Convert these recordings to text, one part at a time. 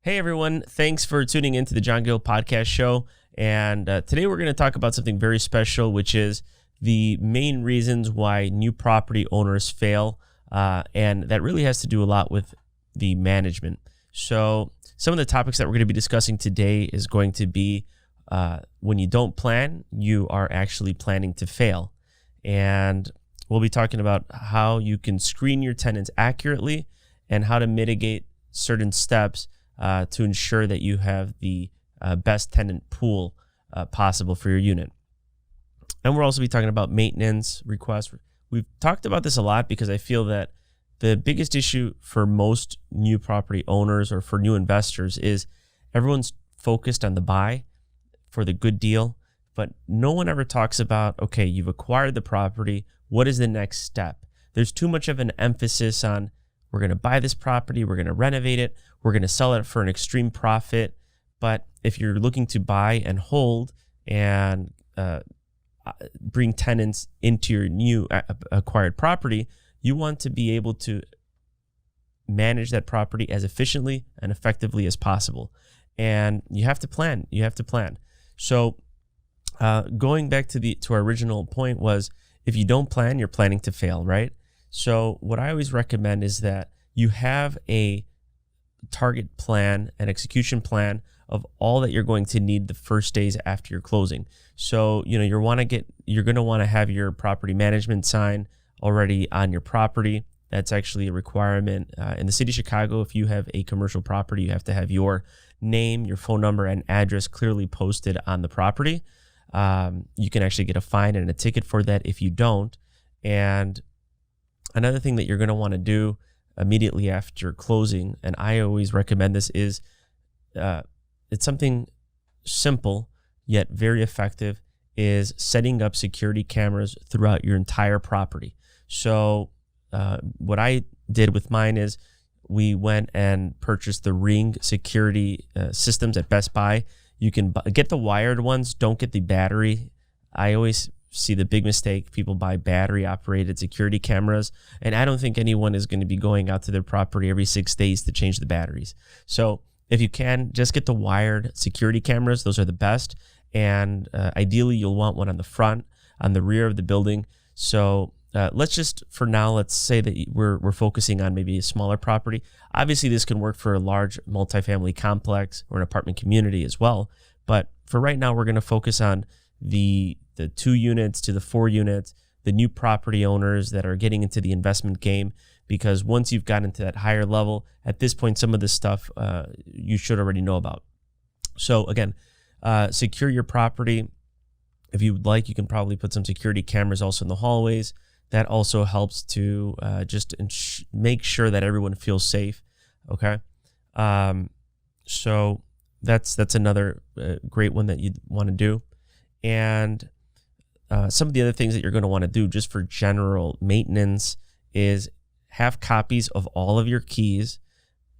Hey everyone, thanks for tuning into the Jon Gil podcast show. And today we're going to talk about something very special, which is the main reasons why new property owners fail. And that really has to do a lot with the management. So some of the topics that we're going to be discussing today is going to be when you don't plan, you are actually planning to fail. And we'll be talking about how you can screen your tenants accurately and how to mitigate certain steps to ensure that you have the best tenant pool possible for your unit. And we'll also be talking about maintenance requests. We've talked about this a lot because I feel that the biggest issue for most new property owners or for new investors is everyone's focused on the buy for the good deal, but no one ever talks about, okay, you've acquired the property. What is the next step? There's too much of an emphasis on we're going to buy this property, we're going to renovate it, we're going to sell it for an extreme profit. But if you're looking to buy and hold and bring tenants into your new acquired property, you want to be able to manage that property as efficiently and effectively as possible. And you have to plan. So going back to our original point was, if you don't plan, you're planning to fail, right? So what I always recommend is that you have a target plan, an execution plan of all that you're going to need the first days after your closing. So, you're going to want to have your property management sign already on your property. That's actually a requirement in the city of Chicago. If you have a commercial property, you have to have your name, your phone number, and address clearly posted on the property. You can actually get a fine and a ticket for that if you don't. And another thing that you're going to want to do immediately after closing, and I always recommend this, is it's something simple yet very effective, is setting up security cameras throughout your entire property. So what I did with mine is we went and purchased the Ring security systems at Best Buy. You can get the wired ones, don't get the battery. I always see the big mistake. People buy battery operated security cameras, and I don't think anyone is going to be going out to their property every 6 days to change the batteries. So if you can, just get the wired security cameras. Those are the best. And ideally you'll want one on the front, on the rear of the building. So let's say that we're focusing on maybe a smaller property. Obviously this can work for a large multifamily complex or an apartment community as well. But for right now, we're going to focus on the 2 units to the 4 units, the new property owners that are getting into the investment game, because once you've gotten to that higher level, at this point, some of this stuff you should already know about. So again, secure your property. If you would like, you can probably put some security cameras also in the hallways. That also helps to just make sure that everyone feels safe. Okay. So that's another great one that you'd want to do. And some of the other things that you're going to want to do just for general maintenance is have copies of all of your keys.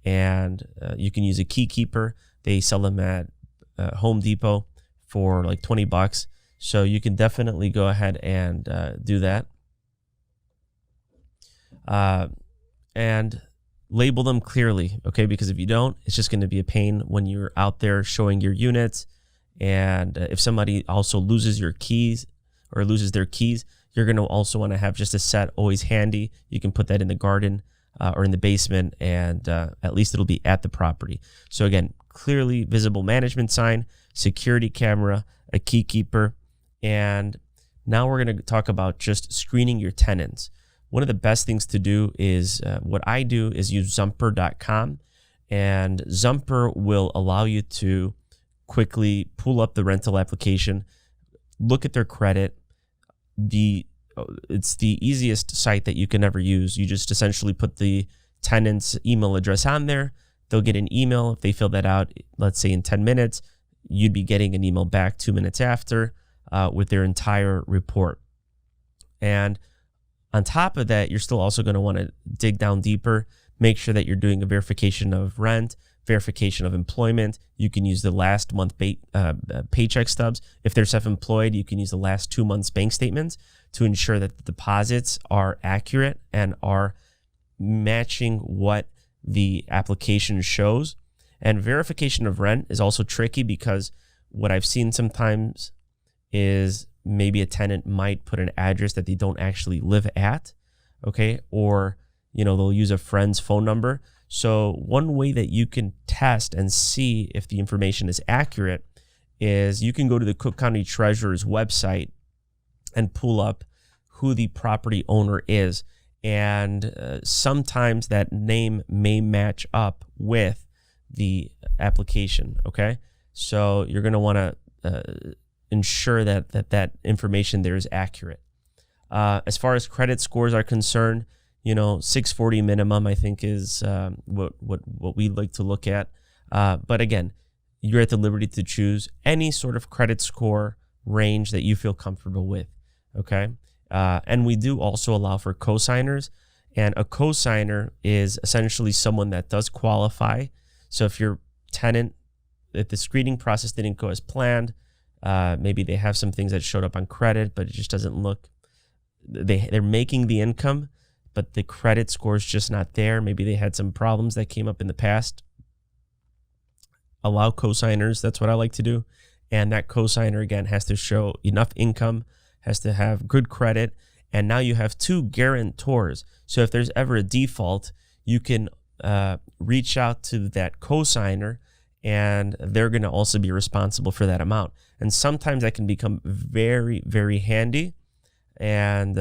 And you can use a key keeper. They sell them at Home Depot for like $20. So you can definitely go ahead and do that. And label them clearly, okay? Because if you don't, it's just going to be a pain when you're out there showing your units. And if somebody also loses your keys or loses their keys, you're going to also want to have just a set always handy. You can put that in the garden or in the basement, and at least it'll be at the property. So again, clearly visible management sign, security camera, a key keeper. And now we're going to talk about just screening your tenants. One of the best things to do is what I do is use Zumper.com, and Zumper will allow you to quickly pull up the rental application, look at their credit. It's the easiest site that you can ever use. You just essentially put the tenant's email address on there. They'll get an email. If they fill that out, let's say in 10 minutes, you'd be getting an email back 2 minutes after with their entire report. And on top of that, you're still also going to want to dig down deeper, make sure that you're doing a verification of rent, verification of employment. You can use the last month paycheck stubs. If they're self-employed, you can use the last 2 months bank statements to ensure that the deposits are accurate and are matching what the application shows. And verification of rent is also tricky because what I've seen sometimes is maybe a tenant might put an address that they don't actually live at, okay? Or, they'll use a friend's phone number. So one way that you can test and see if the information is accurate is you can go to the Cook County Treasurer's website and pull up who the property owner is. And sometimes that name may match up with the application, okay? So you're going to want to ensure that information there is accurate. As far as credit scores are concerned, 640 minimum, I think, is what we like to look at. But again, you're at the liberty to choose any sort of credit score range that you feel comfortable with, okay? And we do also allow for CoSigners. And a cosigner is essentially someone that does qualify. So if your tenant, if the screening process didn't go as planned, maybe they have some things that showed up on credit, but it just doesn't look, they're making the income, but the credit score is just not there. Maybe they had some problems that came up in the past. Allow cosigners. That's what I like to do. And that cosigner, again, has to show enough income, has to have good credit. And now you have two guarantors. So if there's ever a default, you can reach out to that cosigner, and they're going to also be responsible for that amount. And sometimes that can become very, very handy. And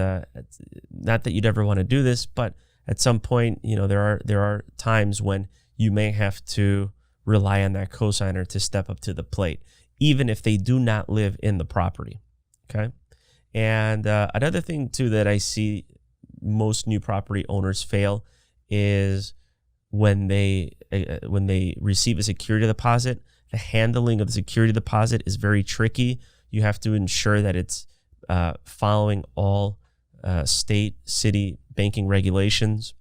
not that you'd ever want to do this, but at some point, there are times when you may have to rely on that cosigner to step up to the plate, even if they do not live in the property. Okay. And another thing too that I see most new property owners fail is when they receive a security deposit. The handling of the security deposit is very tricky. You have to ensure that it's following all state, city banking regulations.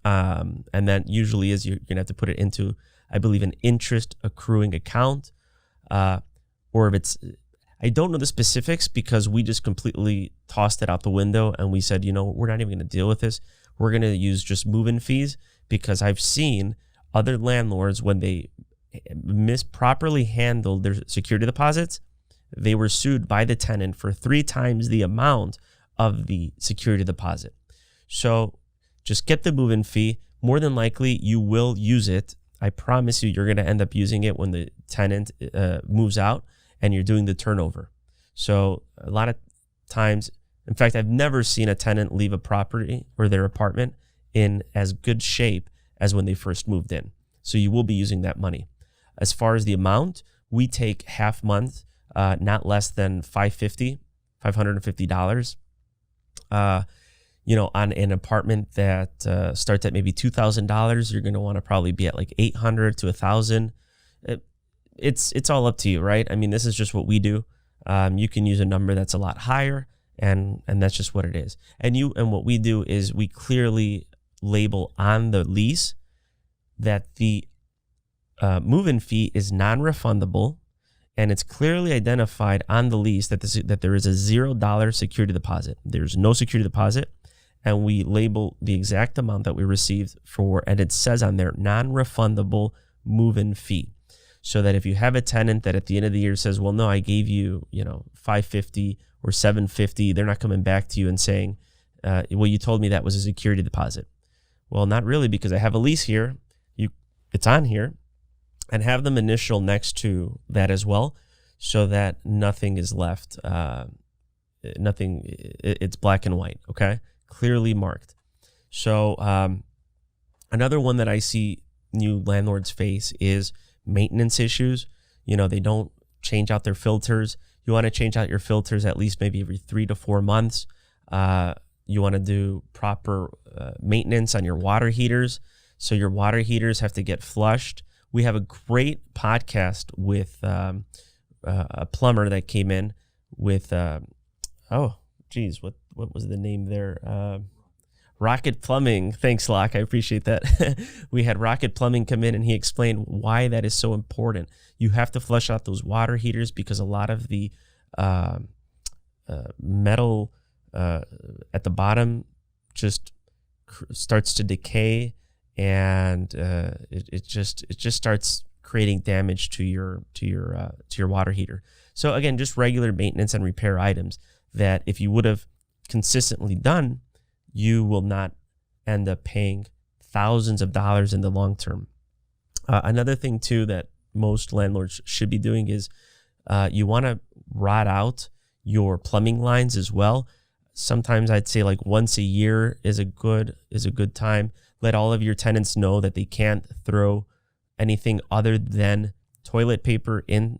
And that usually is you're going to have to put it into, I believe, an interest accruing account. Or if it's, I don't know the specifics because we just completely tossed it out the window and we said, we're not even going to deal with this. We're going to use just move-in fees, because I've seen other landlords, when they misproperly handled their security deposits, they were sued by the tenant for 3 times the amount of the security deposit. So just get the move-in fee. More than likely, you will use it. I promise you're going to end up using it when the tenant moves out and you're doing the turnover. So a lot of times, in fact, I've never seen a tenant leave a property or their apartment in as good shape as when they first moved in. So you will be using that money. As far as the amount, we take half month, not less than $550. On an apartment that starts at maybe $2,000, you're going to want to probably be at like $800 to $1,000. It's all up to you, right? I mean, this is just what we do. You can use a number that's a lot higher, and that's just what it is. And what we do is we clearly label on the lease that the move-in fee is non-refundable, and it's clearly identified on the lease that there is a $0 security deposit. There's no security deposit, and we label the exact amount that we received for, and it says on there, non-refundable move-in fee. So that if you have a tenant that at the end of the year says, well, no, I gave you, $550 or $750, they're not coming back to you and saying, well, you told me that was a security deposit. Well, not really, because I have a lease here. It's on here, and have them initial next to that as well, so that nothing is left. It's black and white. Okay, clearly marked. So another one that I see new landlords face is maintenance issues. They don't change out their filters. You want to change out your filters at least maybe every 3 to 4 months. You want to do proper maintenance on your water heaters. So your water heaters have to get flushed. We have a great podcast with a plumber that came in with, what was the name there? Rocket Plumbing. Thanks, Locke. I appreciate that. We had Rocket Plumbing come in, and he explained why that is so important. You have to flush out those water heaters because a lot of the metal at the bottom just starts to decay, and it just starts creating damage to your water heater. So again, just regular maintenance and repair items that if you would have consistently done, you will not end up paying thousands of dollars in the long term. Another thing too that most landlords should be doing is you want to rot out your plumbing lines as well. Sometimes I'd say like once a year is a good time. Let all of your tenants know that they can't throw anything other than toilet paper into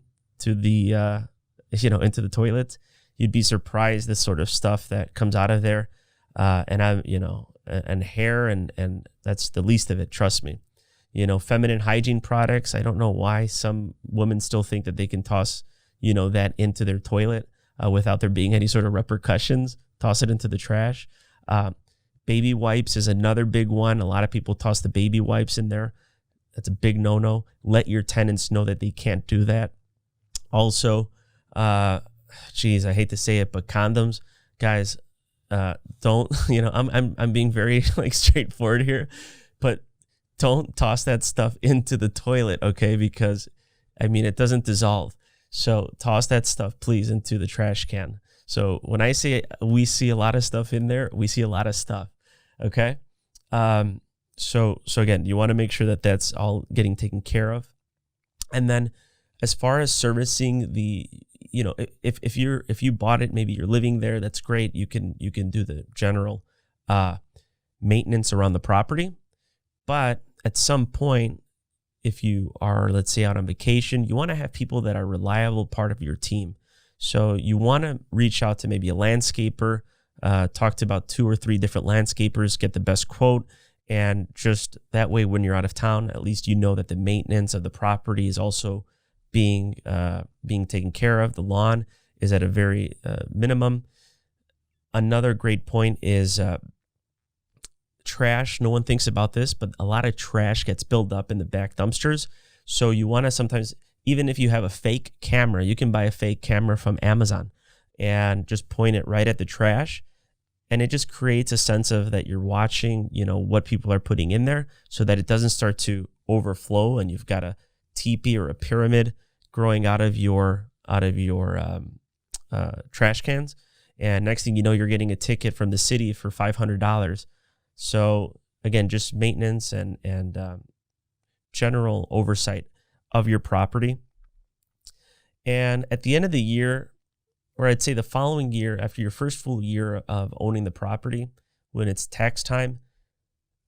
the into the toilet. You'd be surprised the sort of stuff that comes out of there, and hair, and that's the least of it. Trust me. Feminine hygiene products. I don't know why some women still think that they can toss that into their toilet without there being any sort of repercussions. Toss it into the trash. Baby wipes is another big one. A lot of people toss the baby wipes in there. That's a big no-no. Let your tenants know that they can't do that. Also, I hate to say it, but condoms, guys, don't. I'm being very straightforward here, but don't toss that stuff into the toilet, okay? Because it doesn't dissolve. So toss that stuff, please, into the trash can. So when I say we see a lot of stuff in there, we see a lot of stuff, okay? So again, you want to make sure that that's all getting taken care of. And then as far as servicing the, if you bought it, maybe you're living there, that's great. You can do the general maintenance around the property. But at some point, if you are, let's say, out on vacation, you want to have people that are reliable part of your team. So you want to reach out to maybe a landscaper, talk to about 2 or 3 different landscapers, get the best quote. And just that way, when you're out of town, at least you know that the maintenance of the property is also being taken care of. The lawn is at a very minimum. Another great point is trash. No one thinks about this, but a lot of trash gets built up in the back dumpsters. So you want to sometimes, even if you have a fake camera, you can buy a fake camera from Amazon and just point it right at the trash. And it just creates a sense of that you're watching, what people are putting in there so that it doesn't start to overflow and you've got a teepee or a pyramid growing out of your trash cans. And next thing you know, you're getting a ticket from the city for $500. So again, just maintenance and general oversight of your property. And at the end of the year, or I'd say the following year, after your first full year of owning the property, when it's tax time,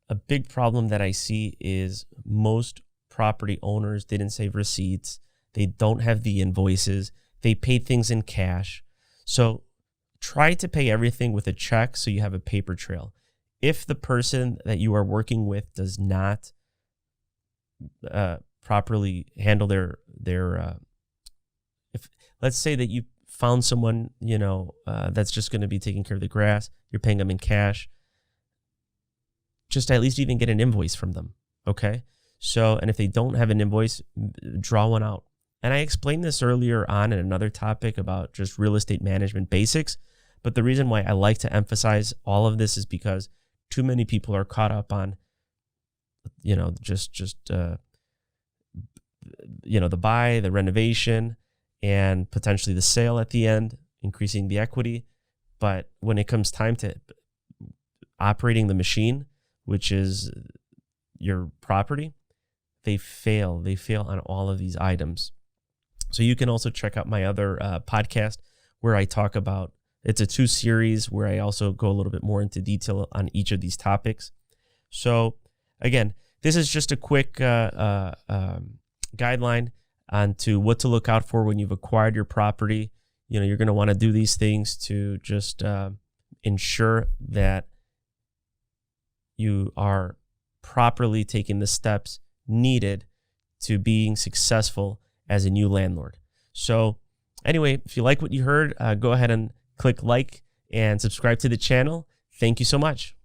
a big problem that I see is most property owners didn't save receipts. They don't have the invoices. They paid things in cash. So try to pay everything with a check so you have a paper trail. If the person that you are working with does not properly handle their if let's say that you found someone, that's just going to be taking care of the grass, you're paying them in cash, just at least even get an invoice from them, okay? So, and if they don't have an invoice, draw one out. And I explained this earlier on in another topic about just real estate management basics, but the reason why I like to emphasize all of this is because too many people are caught up on, the buy, the renovation, and potentially the sale at the end, increasing the equity. But when it comes time to operating the machine, which is your property, they fail. They fail on all of these items. So you can also check out my other podcast where I talk about, it's a 2 series where I also go a little bit more into detail on each of these topics. So again, this is just a quick guideline onto what to look out for when you've acquired your property. You're going to want to do these things to just ensure that you are properly taking the steps needed to being successful as a new landlord. So anyway, if you like what you heard, go ahead and click like and subscribe to the channel. Thank you so much.